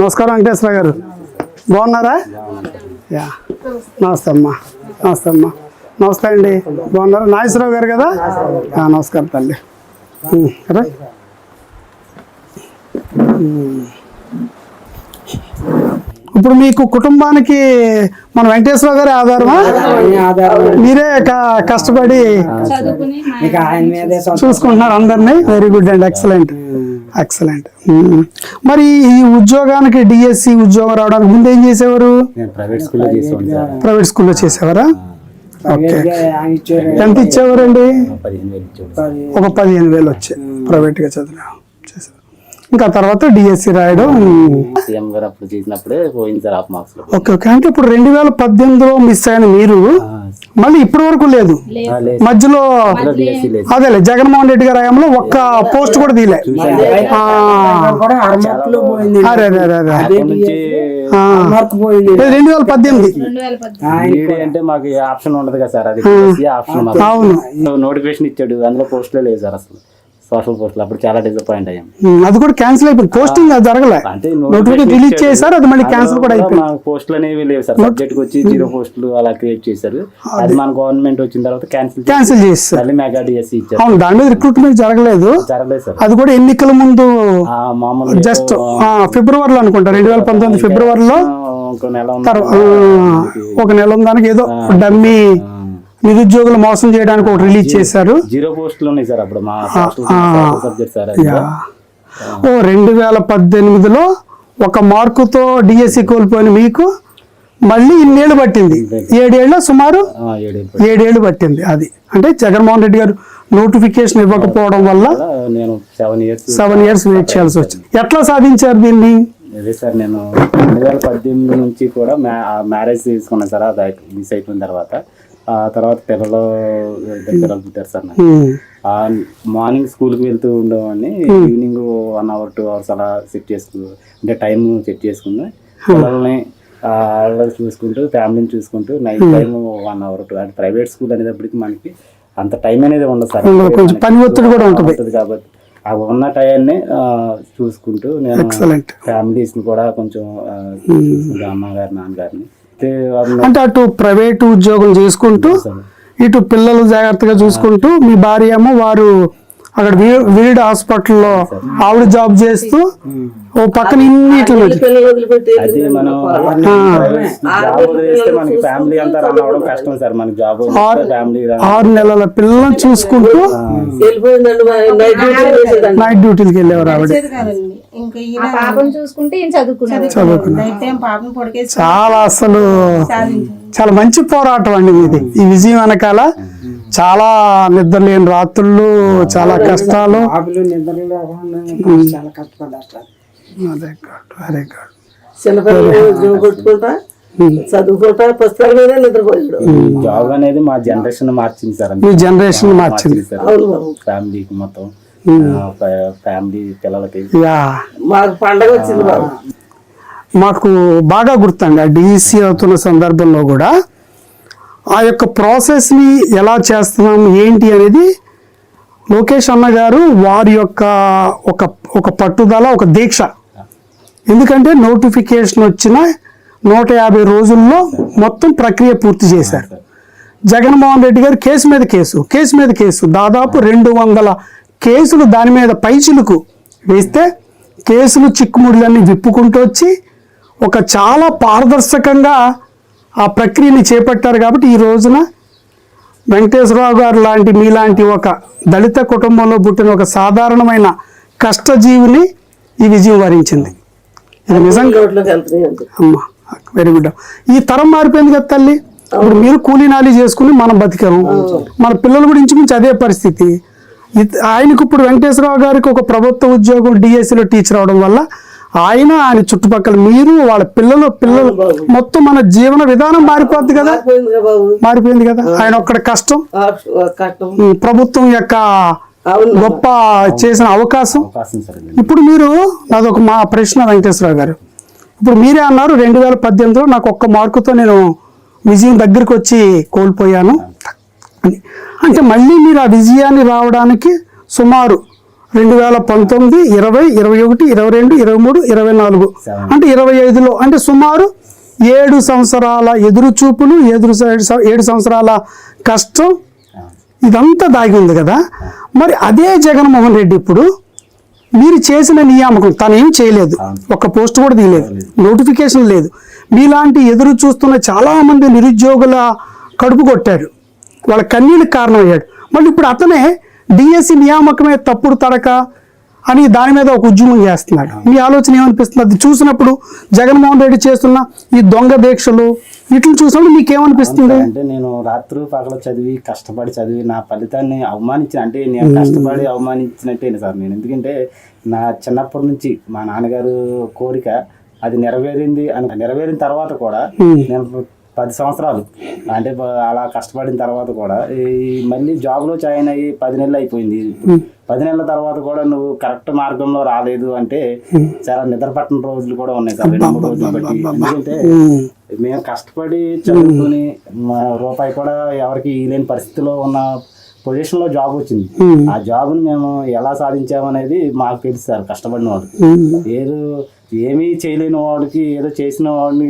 నమస్కారం వెంకటేశ్వర గారు, బాగున్నారా? యా, నమస్తే అమ్మా. నమస్తే అమ్మా. నమస్తే అండి, బాగున్నారా? నాగేశ్వరరావు గారు కదా? నమస్కారం తల్లి. కదా ఇప్పుడు మీకు కుటుంబానికి మన వెంకటేశ్వర గారి ఆధారమా? మీరే కష్టపడి చూసుకుంటున్నారు అందరినీ. వెరీ గుడ్ అండి, ఎక్సలెంట్ ఎక్సలెంట్. మరి ఈ ఉద్యోగానికి డిఎస్సి ఉద్యోగం రావడానికి ముందు ఏం చేసేవారు? ప్రైవేట్ స్కూల్లో చేసేవారా? ఓకే, ఎంత ఇచ్చేవారండి? ఒక 15,000 వచ్చాయి ప్రైవేట్గా చదివా చేసేవారు. ఇంకా తర్వాత డిఎస్సి రాయడం. ఓకే ఓకే, అంటే ఇప్పుడు 2018లో మిస్ అయిన మీరు మళ్ళీ ఇప్పటి వరకు లేదు, మధ్యలో అదేలే జగన్మోహన్ రెడ్డి గారి హయాంలో ఒక్క పోస్ట్ కూడా తీలే. అరే అరే అరే అరే, 2018 అంటే మాకు ఆప్షన్ ఉండదు కదా సార్, అది అవును నోటిఫికేషన్ ఇచ్చాడు, అందులో పోస్టులే లేదు సార్ అసలు. సోషల్ పోస్టులు అప్పుడు చాలా డిసప్పాయింట్ అయ్యాం. అది కూడా క్యాన్సిల్ అయిపోయింది, పోస్టింగ్ జరగలే. అంటే నోటిఫికేషన్ రిలీజ్ చేశారు, అది మళ్ళీ క్యాన్సిల్ కూడా అయిపోయింది. పోస్టులు అనేవి లేవు సార్, సబ్జెక్ట్ వచ్చి 0 పోస్టులు అలా క్రియేట్ చేశారు. అది మన గవర్నమెంట్ వచ్చిన తర్వాత క్యాన్సిల్ చేశారు. మళ్ళీ మెగా డిఎస్సి ఇచ్చారు. అవును, దాని మీద రిక్రూట్మెంట్ జరగలేదు సార్. అది కూడా ఎన్నికల ముందు మామూలు జస్ట్ ఫిబ్రవరిలో అనుకుంటా, 2019 ఫిబ్రవరిలో ఒక నెల దానికి ఏదో డమ్మీ నిరుద్యోగులు మోసం చేయడానికి ఒకటి రిలీజ్ చేశారు. 0 పోస్టులు ఉన్నాయి సార్ అప్పుడు మా సబ్జెక్ట్ సార్. 2018లో 1 మార్కుతో డిఎస్సి కోల్పోయిన మీకు మళ్ళీ ఇన్నేళ్ళు పట్టింది, 7 ఏళ్ళ సుమారు 7 ఏళ్ళు పట్టింది. అది అంటే జగన్మోహన్ రెడ్డి గారు నోటిఫికేషన్ ఇవ్వకపోవడం వల్ల నేను 7 years వెయిట్ చేయాల్సి వచ్చింది. ఎట్లా సాధించారు దీన్ని? అదే సార్, నేను 2018 నుంచి కూడా మ్యారేజ్ తీసుకున్నాను సార్. అది మిస్ అయిపోయిన తర్వాత పిల్లలు పుట్టారు సార్. మార్నింగ్ స్కూల్కి వెళ్తూ ఉండేవాడిని, ఈవినింగ్ 1 hour 2 hours అలా సెట్ చేసుకుంటూ, అంటే టైం సెట్ చేసుకుని పిల్లల్ని చూసుకుంటూ ఫ్యామిలీని చూసుకుంటూ నైట్ టైం 1 hour 2 అంటే ప్రైవేట్ స్కూల్ అనేటప్పటికి మనకి అంత టైం అనేది ఉండదు సార్, పని ఒత్తిడి కూడా ఉంటుంది కాబట్టి ఆ ఉన్న టైంని చూసుకుంటూ నేను ఫ్యామిలీస్ ని కూడా కొంచెం అమ్మగారు నాన్నగారిని అంటే అటు ప్రైవేట్ ఉద్యోగం చేసుకుంటూ ఇటు పిల్లలు జాగ్రత్తగా చూసుకుంటూ, మీ భార్య ఏమో వారు అక్కడ వీడ్ హాస్పిటల్లో ఆవిడ జాబ్ చేస్తూ ఓ పక్కన ఇన్నిట్లు 6 నెలల పిల్లలను చూసుకుంటూ నైట్ డ్యూటీకి వెళ్ళేవారు ఆవిడ. చాలా అసలు చాలా మంచి పోరాటం అండి మీది. ఈ విజయం వెనకాల చాలా నిద్ర లేని రాత్రులు, చాలా కష్టాలు. జాబ్ అనేది మా జనరేషన్ మార్చింది సార్, మీ జనరేషన్ మార్చింది ఫ్యామిలీకి మొత్తం, ఫ్యామిలీ పిల్లలకి పండగ వచ్చింది. మాకు బాగా గుర్తండి ఆ డిఈసి అవుతున్న సందర్భంలో కూడా ఆ యొక్క ప్రాసెస్ని ఎలా చేస్తున్నాం ఏంటి అనేది లోకేష్ అన్న గారు వారి యొక్క ఒక పట్టుదల, ఒక దీక్ష. ఎందుకంటే నోటిఫికేషన్ వచ్చిన 150 రోజుల్లో మొత్తం ప్రక్రియ పూర్తి చేశారు. జగన్మోహన్ రెడ్డి గారు కేసు మీద కేసు దాదాపు 200 కేసులు దాని మీద పైచిలుకు వేస్తే కేసులు చిక్కుముడులన్నీ విప్పుకుంటూ వచ్చి ఒక చాలా పారదర్శకంగా ఆ ప్రక్రియని చేపట్టారు. కాబట్టి ఈ రోజున వెంకటేశ్వరరావు గారు లాంటి మీలాంటి ఒక దళిత కుటుంబంలో పుట్టిన ఒక సాధారణమైన కష్టజీవిని ఈ విజయం వరించింది. ఇది నిజంగా అమ్మా వెరీ గుడ్. ఈ తరం మారిపోయింది కదా తల్లి. ఇప్పుడు మీరు కూలీ నాలి చేసుకుని మనం బతికాము, మన పిల్లల గురించి మించి అదే పరిస్థితి. ఆయనకు ఇప్పుడు వెంకటేశ్వరరావు గారికి ఒక ప్రభుత్వ ఉద్యోగం డిఎస్సిలో టీచర్ అవడం వల్ల ఆయన చుట్టుపక్కల మీరు వాళ్ళ పిల్లలు మొత్తం మన జీవన విధానం మారిపోద్ది కదా, మారిపోయింది కదా. ఆయన ఒక్కడ కష్టం, ప్రభుత్వం యొక్క గొప్ప చేసిన అవకాశం. ఇప్పుడు మీరు నాదొక మా ప్రశ్న వెంకటేశ్వరరావు గారు, ఇప్పుడు మీరే అన్నారు 2018లో నాకు 1 మార్కుతో నేను విజయం దగ్గరికి వచ్చి కోల్పోయాను. అంటే మళ్ళీ మీరు ఆ విజయాన్ని రావడానికి సుమారు 2019, 20, 21, 22, 23, 24 అంటే 25లో అంటే సుమారు 7 సంవత్సరాల ఎదురు చూపులు 7 సంవత్సరాల కష్టం ఇదంతా దాగి ఉంది కదా. మరి అదే జగన్మోహన్ రెడ్డి ఇప్పుడు మీరు చేసిన నియామకం తను ఏం చేయలేదు, ఒక్క పోస్ట్ కూడా తీయలేదు, నోటిఫికేషన్ లేదు. మీలాంటి ఎదురు చూస్తున్న చాలామంది నిరుద్యోగుల కడుపు కొట్టాడు, వాళ్ళ కన్నీళ్ళకి కారణమయ్యాడు. మళ్ళీ ఇప్పుడు అతనే డిఎస్సి నియామకమే తప్పుడు తడక అని దాని మీద ఒక ఉద్యమం చేస్తున్నాడు. మీ ఆలోచన ఏమనిపిస్తుంది అది చూసినప్పుడు? జగన్మోహన్ రెడ్డి చేస్తున్న ఈ దొంగ దీక్షలు వీటిని చూసినప్పుడు మీకేమనిపిస్తుంది? అంటే నేను రాత్రి పగల చదివి కష్టపడి చదివి నా ఫలితాన్ని అవమానించిన, అంటే నేను కష్టపడి అవమానించినట్టే సార్ నేను. ఎందుకంటే నా చిన్నప్పటి నుంచి మా నాన్నగారు కోరిక అది నెరవేరింది. నెరవేరిన తర్వాత కూడా నేను 10 సంవత్సరాలు అంటే అలా కష్టపడిన తర్వాత కూడా మళ్ళీ జాబ్లో జాయిన్ అయ్యి 10 నెలలు అయిపోయింది. 10 నెలల తర్వాత కూడా నువ్వు కరెక్ట్ మార్గంలో రాలేదు అంటే చాలా నిద్ర పట్టిన రోజులు కూడా ఉన్నాయి సార్, 2-3 రోజులు బట్టి. ఎందుకంటే మేము కష్టపడి చదువుకుని రూపాయి కూడా ఎవరికి ఇవ్వలేని పరిస్థితిలో ఉన్న పొజిషన్లో జాబ్ వచ్చింది. ఆ జాబ్ని మేము ఎలా సాధించామనేది మాకు తెలుసు సార్. కష్టపడిన వాడు ఏమీ చేయలేని వాడికి ఏదో చేసిన వాడిని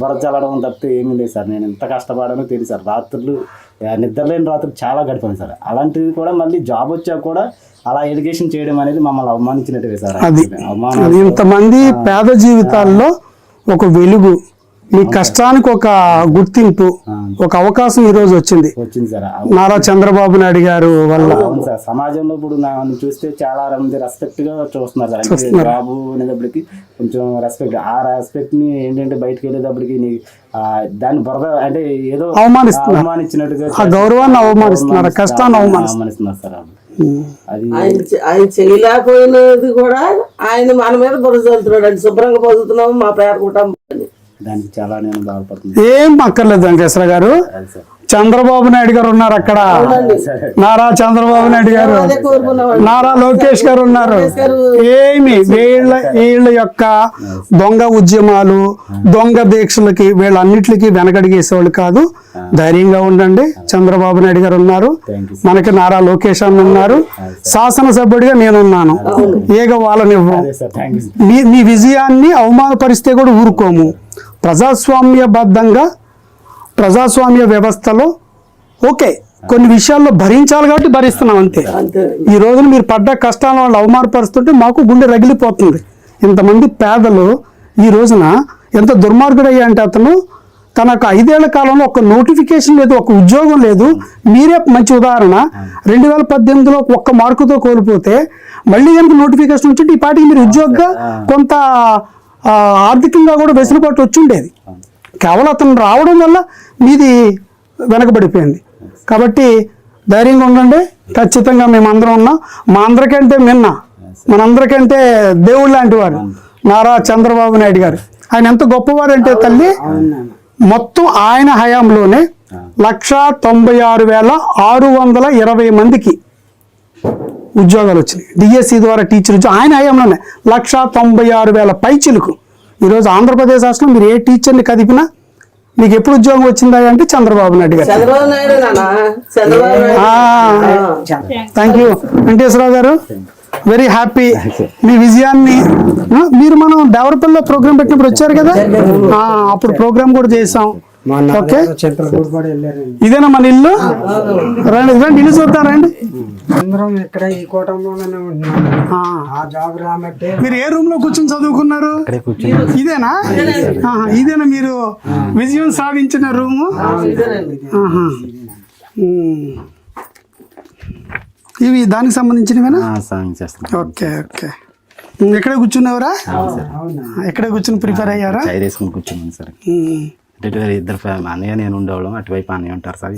బురద చల్లడం తప్పితే ఏమీ లేదు సార్. నేను ఎంత కష్టపడానో తెలుసు సార్. రాత్రులు నిద్రలేని రాత్రులు చాలా గడిపాను సార్. అలాంటిది కూడా మళ్ళీ జాబ్ వచ్చాక కూడా అలా ఎడ్యుకేషన్ చేయడం అనేది మమ్మల్ని అవమానించినట్టుగా సార్. అది ఇంతమంది పేద జీవితాల్లో ఒక వెలుగు, మీ కష్టానికి ఒక గుర్తింపు, ఒక అవకాశం ఈ రోజు వచ్చింది సార్ నారా చంద్రబాబు నాయుడు గారు వల్ల. అవును సార్. సమాజంలో ఇప్పుడు నన్ను చూస్తే చాలా మంది రెస్పెక్ట్ గా చూస్తున్నారు సార్. అంటే జాబు అనేటప్పటికి కొంచెం రెస్పెక్ట్, ఆ రెస్పెక్ట్ ని ఏంటంటే బయటకు వెళ్ళేటప్పటికి దాన్ని బురద అంటే ఏదో అవమానించినట్టుగా, ఆ గౌరవాన్ని అవమానిస్తున్నారు, కష్టాన్ని అవమానిస్తున్నారు సార్. అది ఆయన చేయలేకపోయినది కూడా ఆయన మన మీద బురద చల్లుతున్నాడు. అంటే శుభ్రంగా బతుకుతున్నాము మా పేద కుటుంబం, దానికి చాలా నేను బాధపడుతున్నాను. ఏం అక్కర్లేదు వెంకటేశ్వర గారు, చంద్రబాబు నాయుడు గారు ఉన్నారు అక్కడ, నారా చంద్రబాబు నాయుడు గారు, నారా లోకేష్ గారు ఉన్నారు. ఏమి వీళ్ళ యొక్క దొంగ ఉద్యమాలు, దొంగ దీక్షలకి వీళ్ళన్నిటికీ వెనకడిగేసేవాళ్ళు కాదు. ధైర్యంగా ఉండండి. చంద్రబాబు నాయుడు గారు ఉన్నారు, మనకి నారా లోకేష్ అన్న ఉన్నారు, శాసనసభ్యుడిగా నేనున్నాను. ఏగ వాళ్ళనివ్వం. మీ విజయాన్ని అవమానపరిస్తే కూడా ఊరుకోము. ప్రజాస్వామ్యబద్ధంగా ప్రజాస్వామ్య వ్యవస్థలో ఓకే కొన్ని విషయాల్లో భరించాలి కాబట్టి భరిస్తున్నాం అంతే. ఈ రోజున మీరు పడ్డ కష్టాల వాళ్ళు అవమానపరుస్తుంటే మాకు గుండె రగిలిపోతుంది. ఇంతమంది పేదలు ఈ రోజున ఎంత దుర్మార్గుడయ్యా అంటే అతను తనకు 5 ఏళ్ల కాలంలో ఒక నోటిఫికేషన్ లేదు, ఒక ఉద్యోగం లేదు. మీరే మంచి ఉదాహరణ. 2018లో ఒక్క మార్కుతో కోల్పోతే మళ్ళీ కనుక నోటిఫికేషన్ వచ్చింటే ఈ పాటికి మీరు ఉద్యోగంగా కొంత ఆర్థికంగా కూడా వెసులుబాటు వచ్చి ఉండేది. కేవలం అతను రావడం వల్ల మీది వెనకబడిపోయింది. కాబట్టి ధైర్యంగా ఉండండి. ఖచ్చితంగా మేమందరం ఉన్నాం. మా అందరికంటే మనందరికంటే దేవుడు లాంటి వారు నారా చంద్రబాబు నాయుడు గారు. ఆయన ఎంత గొప్పవారు అంటే తల్లి, మొత్తం ఆయన హయాంలోనే 196,620 మందికి ఉద్యోగాలు వచ్చినాయి. డిఎస్సి ద్వారా టీచర్ ఉద్యోగం ఆయన హయాంలోనే 196,000 పైచిలకు. ఈరోజు ఆంధ్రప్రదేశ్ రాష్ట్రంలో మీరు ఏ టీచర్ని కదిపినా మీకు ఎప్పుడు ఉద్యోగం వచ్చిందా అంటే చంద్రబాబు నాయుడు గారు. థ్యాంక్ యూ వెంకటేశ్వరరావు గారు, వెరీ హ్యాపీ. మీ విజయాన్ని మనం డెవలప్మెంట్ లో ప్రోగ్రామ్ పెట్టినప్పుడు వచ్చారు కదా, అప్పుడు ప్రోగ్రామ్ కూడా చేసాం. ఓకే, ఇదేనా మన ఇల్లు? రండి రండి, ఇల్లు చూద్దాం రండి. ఇక్కడ ఈ కుటుంబంలోనే మీరు ఏ రూమ్ లో కూర్చొని చదువుకున్నారు? ఇదేనా? ఇదేనా మీరు విజయం సాధించిన రూము? ఇవి దానికి సంబంధించినవేనా? Okay okay. ఎక్కడే కూర్చున్నావరా? ఎక్కడే కూర్చుని ప్రిపేర్ అయ్యారా? కూర్చున్నాను సార్. ఇద్దరు అన్నయ్య నేను ఉండేవాళ్ళం, అటువైపు అన్నయ్య ఉంటారు సార్.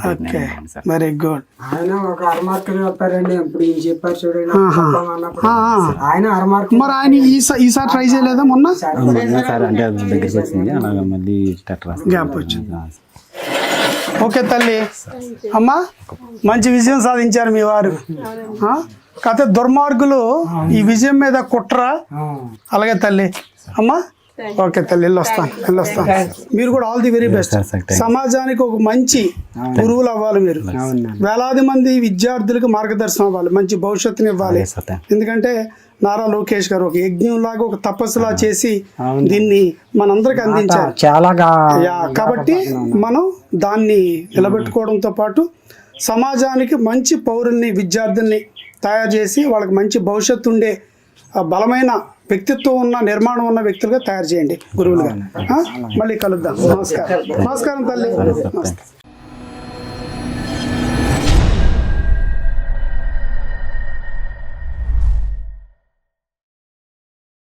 Very good. ఆయన ఒక అరమార్కులు చెప్పారండి. ఇప్పుడు చెప్పారు చూడండి, ఆయన అరమార్కు. మరి ఆయన ఈసారి ట్రై చేయలేదా? మొన్న సార్ అంటే దగ్గరికి వచ్చింది, అలాగా మళ్ళీ గ్యాప్ వచ్చింది. ఓకే తల్లి, అమ్మా మంచి విజయం సాధించారు మీ వారు. కాకపోతే దుర్మార్గులు ఈ విజయం మీద కుట్ర. అలాగే తల్లి, అమ్మా ఓకే తల్లి, వెళ్ళొస్తాను. మీరు కూడా ఆల్ ది వెరీ బెస్ట్. సమాజానికి ఒక మంచి గురువులు అవ్వాలి మీరు. వేలాది మంది విద్యార్థులకు మార్గదర్శనం అవ్వాలి, మంచి భవిష్యత్తుని ఇవ్వాలి. ఎందుకంటే నారా లోకేష్ గారు ఒక యజ్ఞం లాగా, ఒక తపస్సులా చేసి దీన్ని మనందరికి అందించారు చాలా కాబట్టి మనం దాన్ని నిలబెట్టుకోవడంతో పాటు సమాజానికి మంచి పౌరుల్ని, విద్యార్థుల్ని తయారు చేసి వాళ్ళకి మంచి భవిష్యత్తు ఉండే బలమైన వ్యక్తిత్వం ఉన్న, నిర్మాణం ఉన్న వ్యక్తులుగా తయారు చేయండి గురువులుగా. మళ్ళీ కలుద్దాం. నమస్కారం తల్లి.